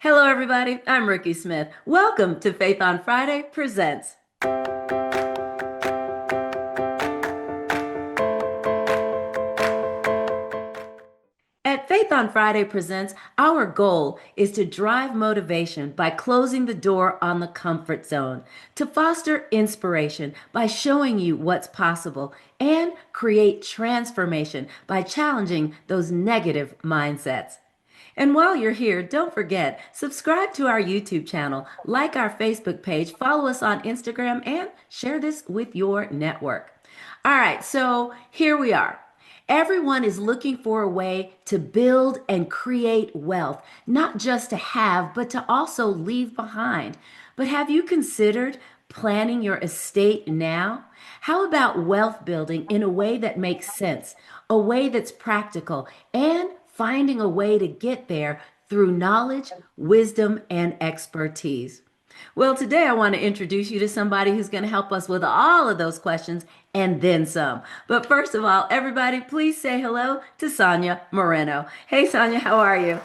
Hello, everybody. I'm Rikki Smith. Welcome to Faith on Friday Presents. At Faith on Friday Presents, our goal is to drive motivation by closing the door on the comfort zone, to foster inspiration by showing you what's possible, and create transformation by challenging those negative mindsets. And while you're here, don't forget, subscribe to our YouTube channel, like our Facebook page, follow us on Instagram, and share this with your network. All right, so here we are. Everyone is looking for a way to build and create wealth, not just to have, but to also leave behind. But have you considered planning your estate now? How about wealth building in a way that makes sense, a way that's practical, and finding a way to get there through knowledge, wisdom, and expertise? Well, today I want to introduce you to somebody who's going to help us with all of those questions and then some. But first of all, everybody, please say hello to Sonya Moreno. Hey, Sonya, how are you?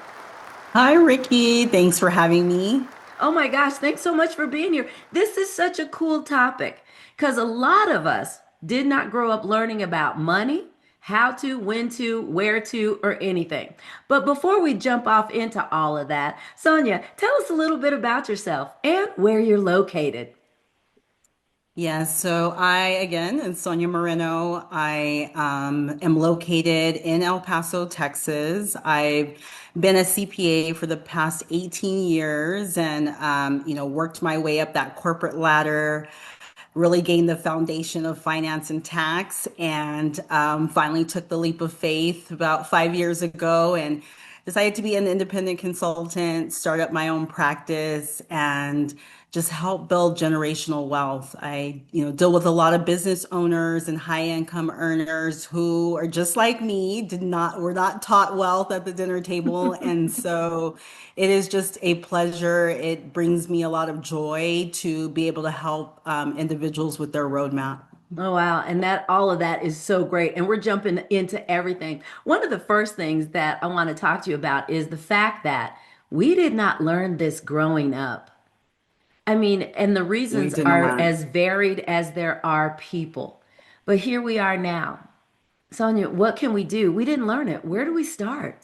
Hi, Ricky. Thanks for having me. Oh my gosh, thanks so much for being here. This is such a cool topic because a lot of us did not grow up learning about money, how to, when to, where to, or anything. But before we jump off into all of that, Sonia, tell us a little bit about yourself and where you're located. Yeah, so again, am Sonya Moreno. I am located in El Paso, Texas. I've been a CPA for the past 18 years and, worked my way up that corporate ladder, really gained the foundation of finance and tax, and finally took the leap of faith about 5 years ago and decided to be an independent consultant, start up my own practice, and just help build generational wealth. I, deal with a lot of business owners and high income earners who are just like me, were not taught wealth at the dinner table. And so it is just a pleasure. It brings me a lot of joy to be able to help individuals with their roadmap. Oh wow, and that all of that is so great. And we're jumping into everything. One of the first things that I want to talk to you about is the fact that we did not learn this growing up. I mean, and the We reasons did are not. as varied as there are people. But here we are now. Sonia, what can we do? We didn't learn it. Where do we start?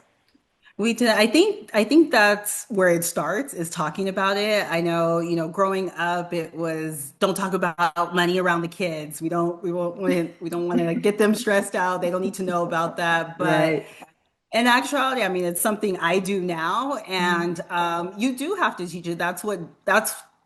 We did. I think that's where it starts is talking about it. I know, growing up it was don't talk about money around the kids. We don't want to get them stressed out. They don't need to know about that. But Right. in actuality, I mean, it's something I do now, Mhm. and you do have to teach it.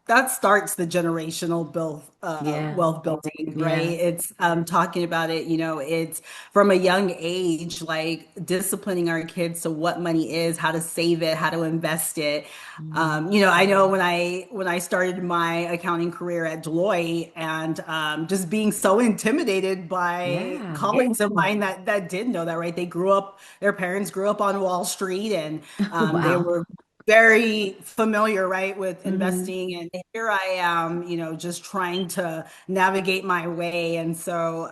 That starts the generational build, Yeah. wealth building, right? Yeah. It's talking about it. It's from a young age, like disciplining our kids to what money is, how to save it, how to invest it. Mhm. I know when I started my accounting career at Deloitte, and just being so intimidated by Yeah. colleagues of mine that did know that, right? Their parents grew up on Wall Street, and they Wow. were very familiar, right, with Hmm. investing. And here I am, just trying to navigate my way. And so,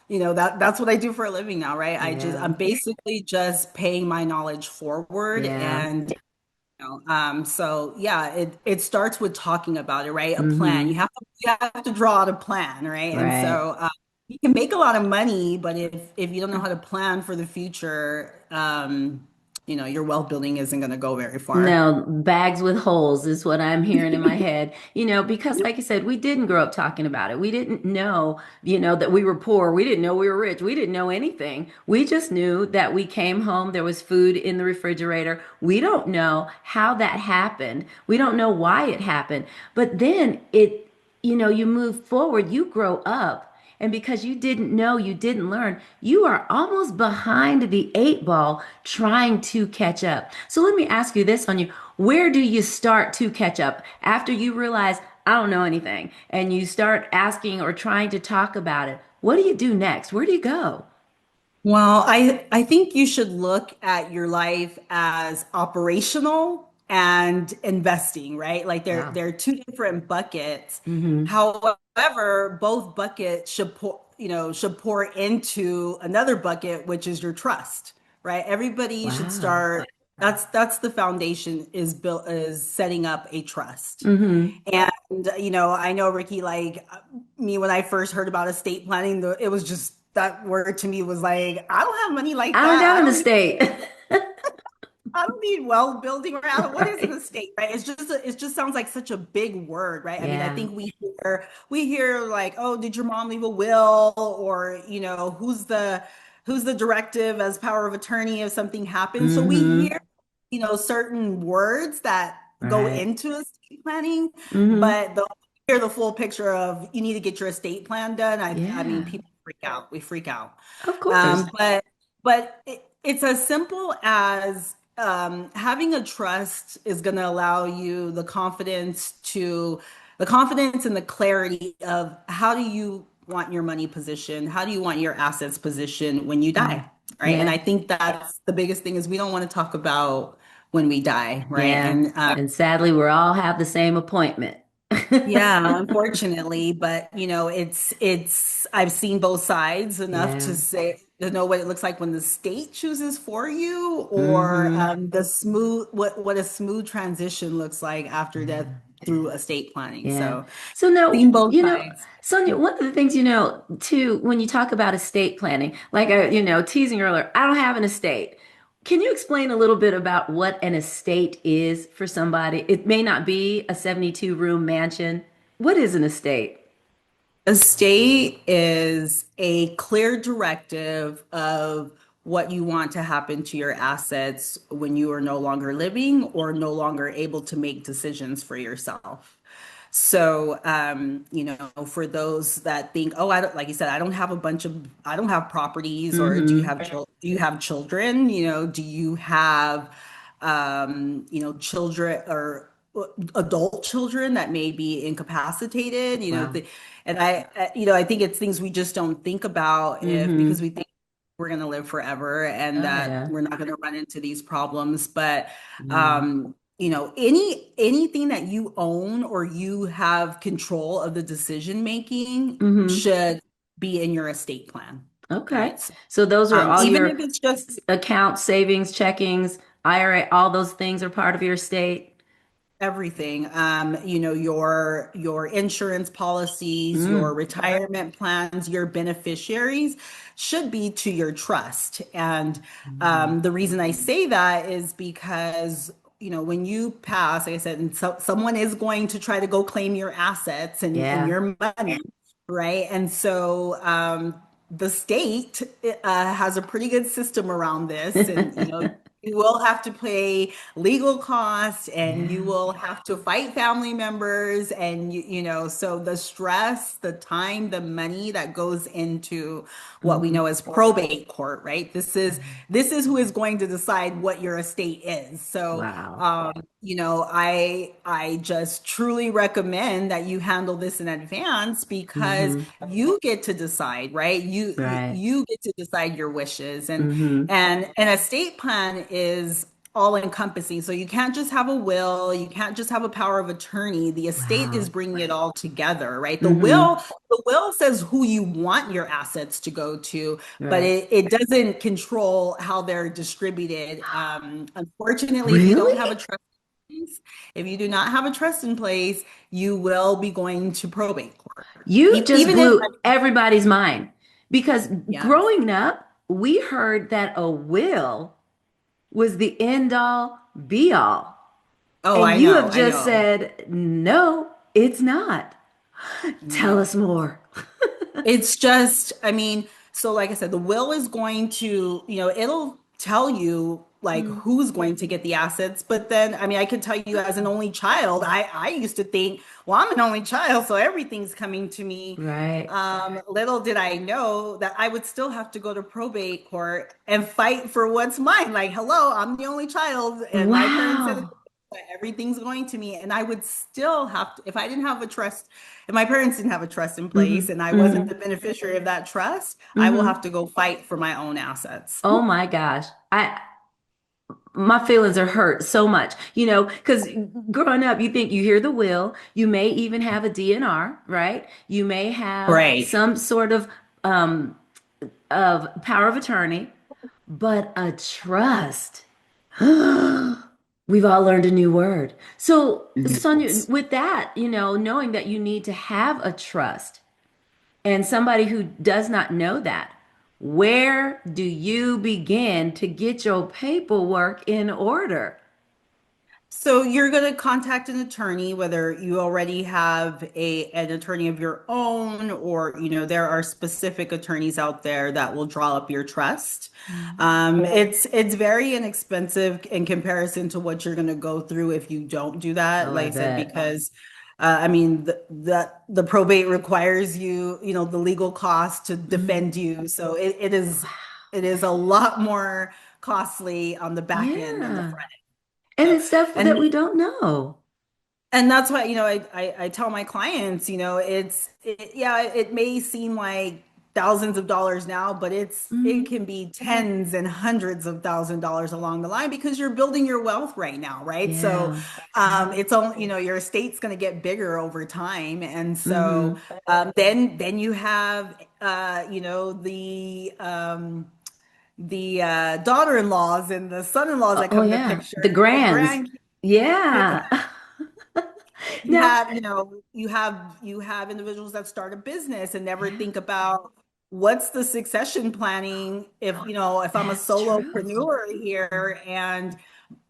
that's what I do for a living now, right? Yeah. I'm basically just paying my knowledge forward. Yeah. And so yeah, it starts with talking about it, right? A plan. Hmm. You have to draw out a plan, right? And Right. so you can make a lot of money, but if you don't know how to plan for the future, your wealth building isn't going to go very far. No, bags with holes is what I'm hearing in my head. Because like I said, we didn't grow up talking about it. We didn't know, that we were poor. We didn't know we were rich. We didn't know anything. We just knew that we came home, there was food in the refrigerator. We don't know how that happened. We don't know why it happened. But then you move forward, you grow up. And because you didn't know, you didn't learn, you are almost behind the eight ball trying to catch up. So let me ask you this on you. Where do you start to catch up after you realize, I don't know anything, and you start asking or trying to talk about it? What do you do next? Where do you go? Well, I think you should look at your life as operational and investing, right? Like Wow. they're two different buckets. Mm-hmm. However, both buckets should pour into another bucket, which is your trust, right? Everybody should Wow. start That's the foundation is built is setting up a trust. Mm-hmm. And I know Rikki, like me when I first heard about estate planning, it was just that word to me was like, I don't have money like I don't that. got an estate. I don't need wealth building around. What is an Right. estate, right? It just sounds like such a big word, right? I mean, I Yeah. think we hear like, oh, did your mom leave a will? Or, who's the directive as power of attorney if something happens? So we Mm-hmm. hear, certain words that go Right. into estate planning, Mm-hmm. but hear the full picture of you need to get your estate plan done. I mean, Yeah. people freak out. We freak out. Of course. But it's as simple as having a trust is going to allow you the confidence and the clarity of how do you want your money positioned? How do you want your assets positioned when you Mm. die? Right. And Yeah. I think that's the biggest thing is we don't want to talk about when we die. Right. Yeah. And And sadly, we all have the same appointment. yeah, unfortunately, but it's I've seen both sides enough Yeah. to know what it looks like when the state chooses for you or Mm-hmm. the smooth what a smooth transition looks like after death Yeah. through estate planning. Yeah. So, So now, seen both sides. Sonia, one of the things, too, when you talk about estate planning, like, teasing earlier, I don't have an estate. Can you explain a little bit about what an estate is for somebody? It may not be a 72 room mansion. What is an estate? A state is a clear directive of what you want to happen to your assets when you are no longer living or no longer able to make decisions for yourself. So, for those that think, oh, I don't, like you said, I don't have properties, or Mm-hmm. do you have children? Do you have, children or adult children that may be incapacitated? Wow. And I think it's things we just don't think about because Mm-hmm. we think we're going to live forever and Oh, that yeah. we're not going to run into these problems. But Mm. anything that you own or you have control of the decision making Mm-hmm. should be in your estate plan, Okay. right? So, So those are all even if your it's just accounts, savings, checkings, IRA, all those things are part of your estate. everything, your insurance policies, your Mm. retirement plans, your beneficiaries should be to your trust. And Mm-hmm. the reason I say that is because when you pass, like I said, and someone is going to try to go claim your assets and Yeah. your money, right? And so the state has a pretty good system around this, and you will have to pay legal costs and you Yeah. will have to fight family members and so the stress, the time, the money that goes into what we Mm-hmm. know as probate court, right? This is who is going to decide what your estate is. So Wow. I just truly recommend that you handle this in advance because Mm-hmm. you get to decide, right? You you Right. you get to decide your wishes, and Mm-hmm. and an estate plan is all encompassing. So you can't just have a will, you can't just have a power of attorney. The estate is Wow. bringing it all together, right? The Mm-hmm. will, the will says who you want your assets to go to, but Right. it doesn't control how they're distributed. Unfortunately, if you don't Really? have a trust if you do not have a trust in place, you will be going to probate court. You just Even if, blew everybody's mind because yes. growing up, we heard that a will was the end all be all. Oh, And I you know, have I just know. said, no, it's not. Tell No. us more. It's just, I mean, so like I said, the will is going to, it'll tell you like Mm. who's going to get the assets. But then, I mean, I could tell you as an only child, I used to think, well, I'm an only child, so everything's coming to me. Right. Little did I know that I would still have to go to probate court and fight for what's mine. Like, hello, I'm the only child, and my parents said Wow. everything's going to me, and I would still have to, if I didn't have a trust, if my parents didn't have a trust in place Hmm. and I wasn't Hmm. the beneficiary of that trust, I will have Hmm. to go fight for my own assets. Oh my gosh. My feelings are hurt so much, because growing up, you think you hear the will, you may even have a DNR, right? You may have Right. some sort of power of attorney, but a trust. We've all learned a new word. So, Sonia, Yes. with that, knowing that you need to have a trust and somebody who does not know that, where do you begin to get your paperwork in order? So you're going to contact an attorney, whether you already have an attorney of your own, or there are specific attorneys out there that will draw up your trust. Mhm. It's very inexpensive in comparison to what you're going to go through if you don't do that. Oh, Like I I said, bet. because I mean the probate requires the legal cost to Mhm. defend you, so it is Wow. it is a lot more costly on the back end than the Yeah. front And end. it's stuff that And we don't know. and that's why, I tell my clients, yeah, it may seem like thousands of dollars now, but it Mhm. can be tens and hundreds of $1,000 along the line because you're building your wealth right now, right? So, Yeah. it's only, your estate's going to get bigger over time. And so, Hmm. then you have, the daughter-in-laws and the son-in-laws that Oh, come in the yeah. picture, The the grands. grandkids. Yeah. You Now, have, you have individuals that start a business and never think about what's the succession planning if I'm a that's true. solopreneur here and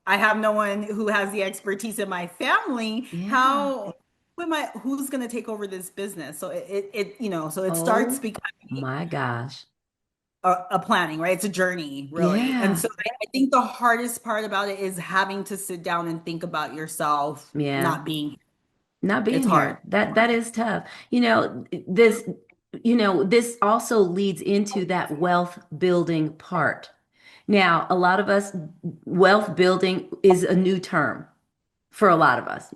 I have no one who has the expertise in my family, Yeah. who's going to take over this business? So so it starts Oh becoming my gosh. a planning, right? It's a journey, really. And Yeah. so I think the hardest part about it is having to sit down and think about yourself Yeah. not being, Not it's being hard. here. That is tough. This also leads into that wealth building part. Now, a lot of us, wealth building is a new term for a lot of us,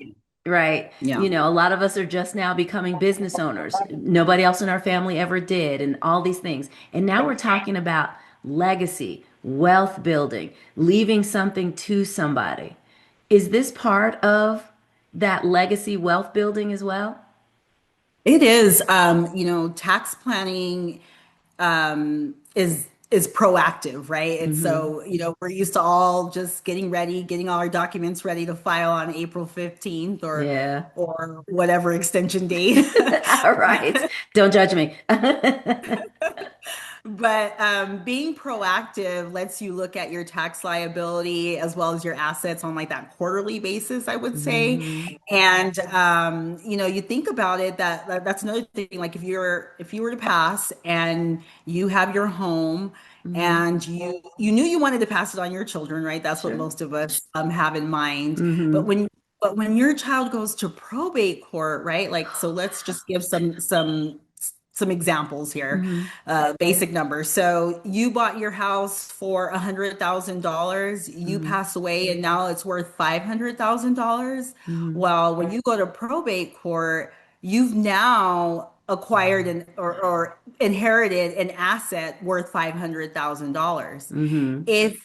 right? Yeah. A lot of us are just now becoming business owners. Nobody else in our family ever did, and all these things. And now we're talking about legacy, wealth building, leaving something to somebody. Is this part of that legacy wealth building as well? It is, tax planning is proactive, right? And Mm-hmm. so, we're used to all just getting all our documents ready to file on April 15th Yeah. or whatever extension date. All right. Don't judge me. But being proactive lets you look at your tax liability as well as your assets on like that quarterly basis, I would say. Mm-hmm. And you think about it that's another thing. Like if you were to pass and you have your home Mm-hmm. and you knew you wanted to pass it on your children, right? That's what Sure. most of us have in mind. But Mm-hmm. when your child goes to probate court, right? Like, so let's just give some examples here, Mm-hmm. basic numbers. So you bought your house for $100,000, you Mm-hmm. pass away, and now it's worth $500,000. Mm-hmm. Well, when you go to probate court, you've now acquired or inherited an asset worth $500,000. Mm-hmm. If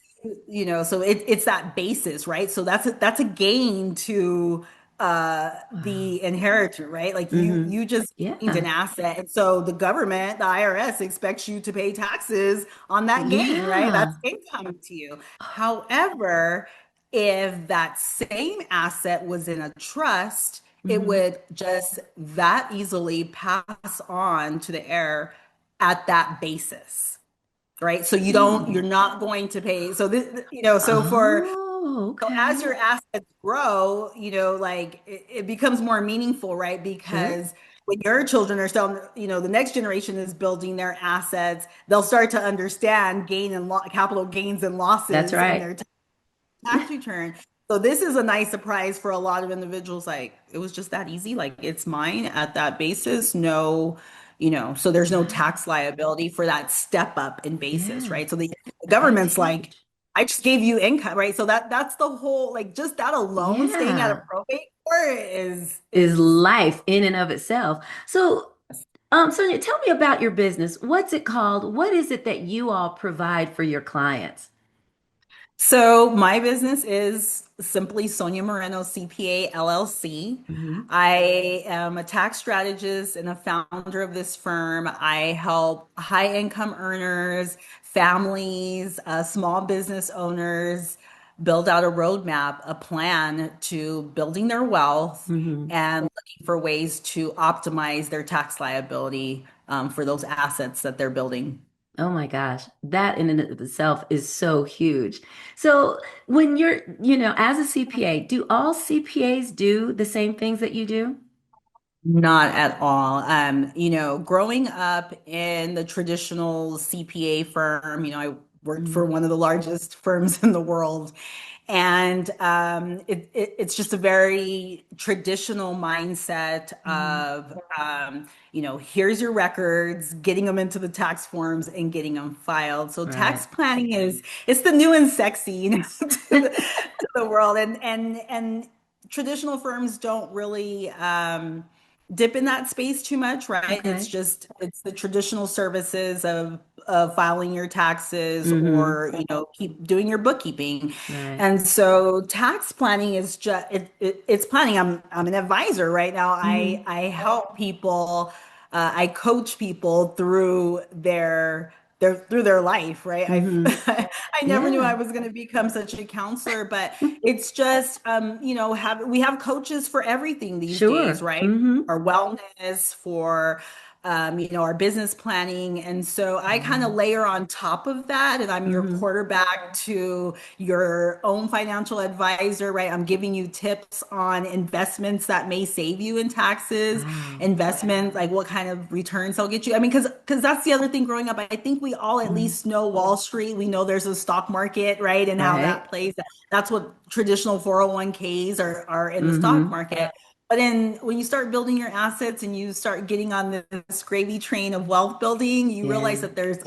so it's that basis, right? So that's a gain to Wow. the inheritor, right? Like you Mm-hmm. you just gained an Yeah. asset, and so the government, the IRS, expects you to pay taxes on that gain, right? That's Yeah. income to you. However, if that same asset was in a trust, it Mm-hmm. would just that easily pass on to the heir at that basis, right? So you're Hmm. not going to pay. So this, Oh, so as okay. your assets grow, like it becomes more meaningful, right? Sure. Because when your children are still, the next generation is building their assets, they'll start to understand capital gains and That's losses in right. their tax return. So this is a nice surprise for a lot of individuals. Like it was just that easy. Like it's mine at that basis. No, so there's no Wow. tax liability for that step up in basis, Yeah. right? So the That's government's like, huge. I just gave you income, right? So that's the whole, like just that alone, staying at a Yeah. probate court is Is is life in and of itself. So, Sonia, tell me about your business. What's it called? What is it that you all provide for your clients? So my business is simply Sonya Moreno CPA LLC. Hmm. I am a tax strategist and a founder of this firm. I help high income earners, families, small business owners build out a roadmap, a plan to building their wealth Hmm. and looking for ways to optimize their tax liability for those assets that they're building. Oh my gosh, that in and of itself is so huge. So when you're, as a CPA, do all CPAs do the same things that you do? Not at all. Growing up in the traditional CPA firm, I worked for Mm-hmm. one of the largest firms in the world. And it's just a very traditional mindset Mm-hmm. of, here's your records, getting them into the tax forms and getting them filed. So Right. tax planning it's the new and sexy, to the world. And traditional firms don't really dip in that space too much, right? Okay. It's the traditional services of filing your taxes Mm-hmm. or keep doing your bookkeeping. Right. And so tax planning is just it's planning. I'm an advisor right now. I Mm-hmm. I help people, I coach people through their life, right? Mm-hmm. I never knew I Yeah. was going to become such a counselor, but it's just have we have coaches for everything these days, Sure. right? Mm-hmm. Our wellness, for our business planning. And so I kind Yeah. of layer on top of that, and I'm your Mm-hmm. quarterback to your own financial advisor, right? I'm giving you tips on investments that may save you in taxes, Wow. investments, like what kind of returns they'll get you. I mean, because that's the other thing growing up. I think we all at Mm-hmm. least know Wall Street. We know there's a stock market, right? And how Right. that plays. That's what traditional 401ks are in the stock Mm-hmm. market. But then when you start building your assets and you start getting on this gravy train of wealth building, you realize Yeah. that there's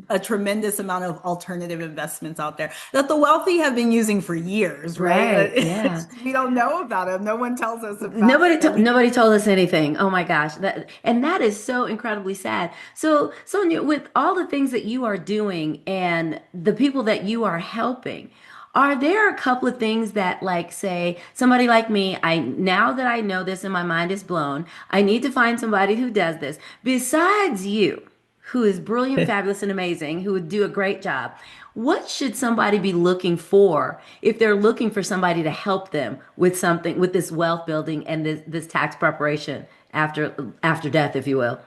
a tremendous amount of alternative investments out there that the wealthy have been using for years, right? Right. Yeah. We don't know about them. No one tells us about Nobody that. to nobody told us anything. Oh my gosh. That is so incredibly sad. So, Sonia, with all the things that you are doing and the people that you are helping, are there a couple of things that like say somebody like me, I now that I know this and my mind is blown, I need to find somebody who does this besides you, who is brilliant, fabulous, and amazing, who would do a great job. What should somebody be looking for if they're looking for somebody to help them with something, with this wealth building and this tax preparation after death, if you will?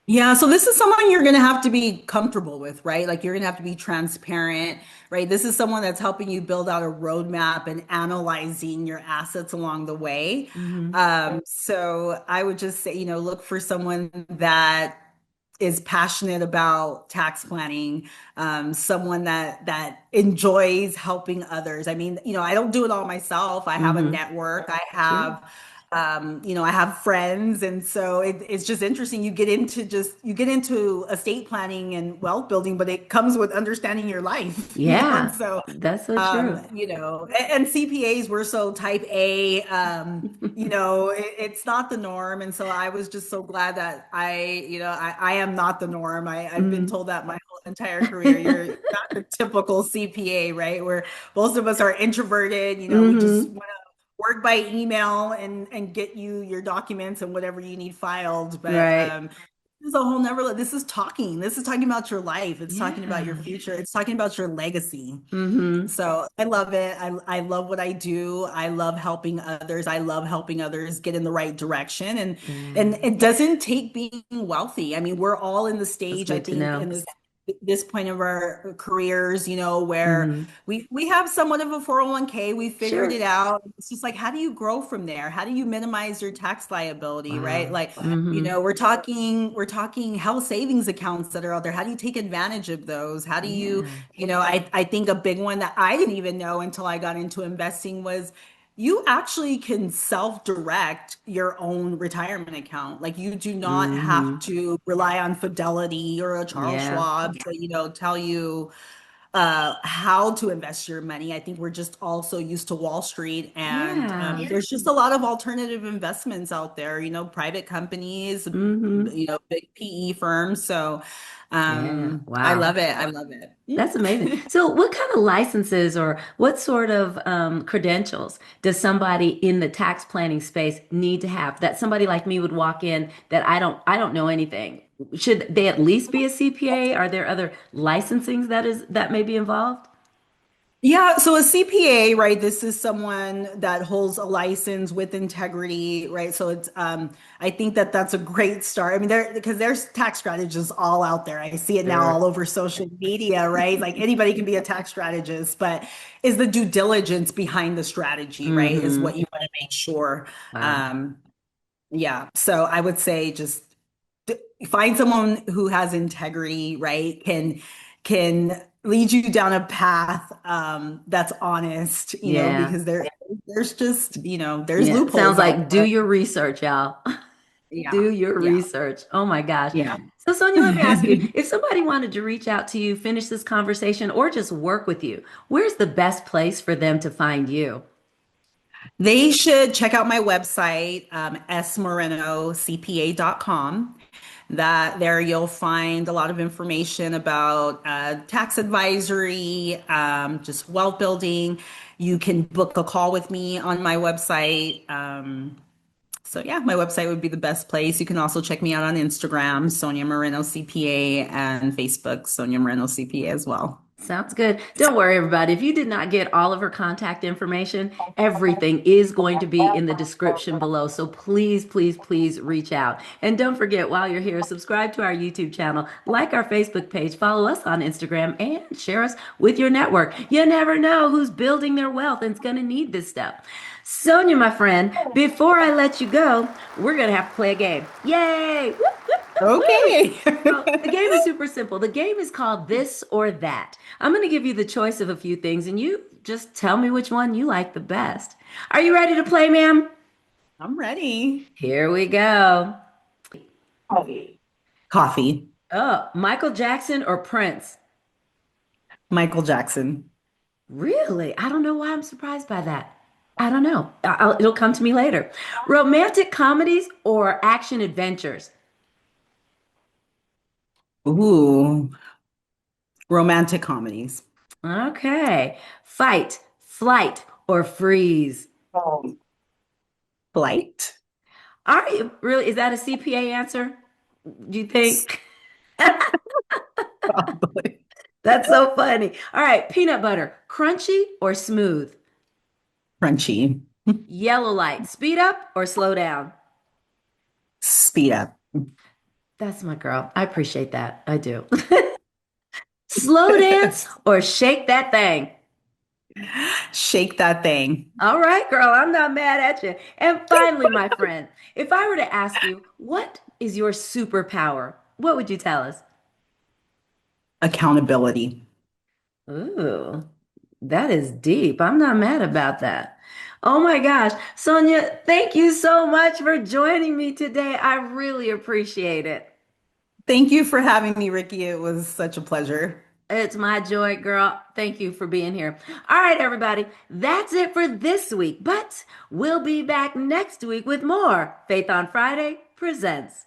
Yeah, so this is someone you're going to have to be comfortable with, right? Like you're going to have to be transparent, right? This is someone that's helping you build out a roadmap and analyzing your assets along the way. Mm-hmm. So I would just say, look for someone that is passionate about tax planning, someone that enjoys helping others. I mean, I don't do it all myself. I have a Mm-hmm. network. Sure. I have friends, and so it's just interesting. You get into estate planning and wealth building, but it comes with understanding your life, and Yeah, so that's so true. and CPAs were so type A, it's not the norm. And so I was just so glad that I am not the norm. I've been Mm-hmm. told that my whole entire career. You're not the typical CPA, right? Where most of us are introverted, we just Mm-hmm. want to work by email and get you your documents and whatever you need filed. But Right. this is a whole never. This is talking about your life. It's talking about your Yeah. future. It's talking about your legacy. Mm-hmm. So I love it. I love what I do. I love helping others. I love helping others get in the right direction. And Yeah. it doesn't take being wealthy. I mean, we're all in the That's stage, I good to think, know. in this point of our careers, where Mm-hmm. we have somewhat of a 401k. We figured Sure. it out. It's just like, how do you grow from there? How do you minimize your tax liability, right? Wow. Like, Mm-hmm. we're talking health savings accounts that are out there. How do you take advantage of those? How do you, Yeah. I think a big one that I didn't even know until I got into investing was you actually can self-direct your own retirement account. Like you do not have Mm-hmm. to rely on Fidelity or a Charles Yeah. Schwab to, tell you how to invest your money. I think we're just also used to Wall Street, and Yeah. there's just a lot of alternative investments out there, private companies, Mm-hmm. big PE firms. So Yeah. I Wow. love it. I love That's amazing. it. So, what kind of licenses or what sort of credentials does somebody in the tax planning space need to have that somebody like me would walk in that I don't know anything? Should they at least be a CPA? Are there other licensings that may be involved? Yeah, so a CPA, right? This is someone that holds a license with integrity, right? So it's I think that that's a great start. I mean, because there's tax strategists all out there. I see it now Sure. all over social media, right? Like anybody can be a tax strategist, but is the due diligence behind the strategy, right? Is Mm-hmm. what you want to make sure. Wow. Um, yeah, so I would say just find someone who has integrity, right? Can lead you down a path that's honest, Yeah. because there's just, there's Yeah. Sounds loopholes out like do there. your research, y'all. Yeah. Do your Yeah. research. Oh my gosh. Yeah. So, Sonia, let me ask you, if somebody wanted to reach out to you, finish this conversation, or just work with you, where's the best place for them to find you? They should check out my website, smoreno.cpa.com. That there you'll find a lot of information about tax advisory, just wealth building. You can book a call with me on my website. So yeah, my website would be the best place. You can also check me out on Instagram, Sonya Moreno CPA, and Facebook, Sonya Moreno CPA as well. Sounds good. Don't worry, everybody. If you did not get all of her contact information, everything is going to be in the description below. So please, please, please reach out. And don't forget, while you're here, subscribe to our YouTube channel, like our Facebook page, follow us on Instagram, and share us with your network. You never know who's building their wealth and is going to need this stuff. Sonia, my friend, before I let you go, we're going to have to play a game. Yay! Woo, woo, woo, woo. Okay. So the game is super simple. The game is called This or That. I'm going to give you the choice of a few things, and you just tell me which one you like the best. Are you ready to play, ma'am? I'm ready. Here we go. Coffee. Oh, Michael Jackson or Prince? Michael Jackson. Really? I don't know why I'm surprised by that. I don't know. It'll come to me later. Romantic comedies or action adventures? Ooh, romantic comedies. Okay. Fight, flight, or freeze? Flight. Are you really? Is that a CPA answer? Do you think? Probably. That's so funny. All right, peanut butter, crunchy or smooth? Crunchy. Yellow light, speed up or slow down? Speed up. That's my girl. I appreciate that. I do. Slow dance or shake that thing? Shake that thing. All right, girl, I'm not mad at you. And finally, my friend, if I were to ask you, what is your superpower? What would you tell us? Accountability. Ooh, that is deep. I'm not mad about that. Oh my gosh. Sonia, thank you so much for joining me today. I really appreciate it. Thank you for having me, Rikki. It was such a pleasure. It's my joy, girl. Thank you for being here. All right, everybody. That's it for this week, but we'll be back next week with more Faith on Friday presents.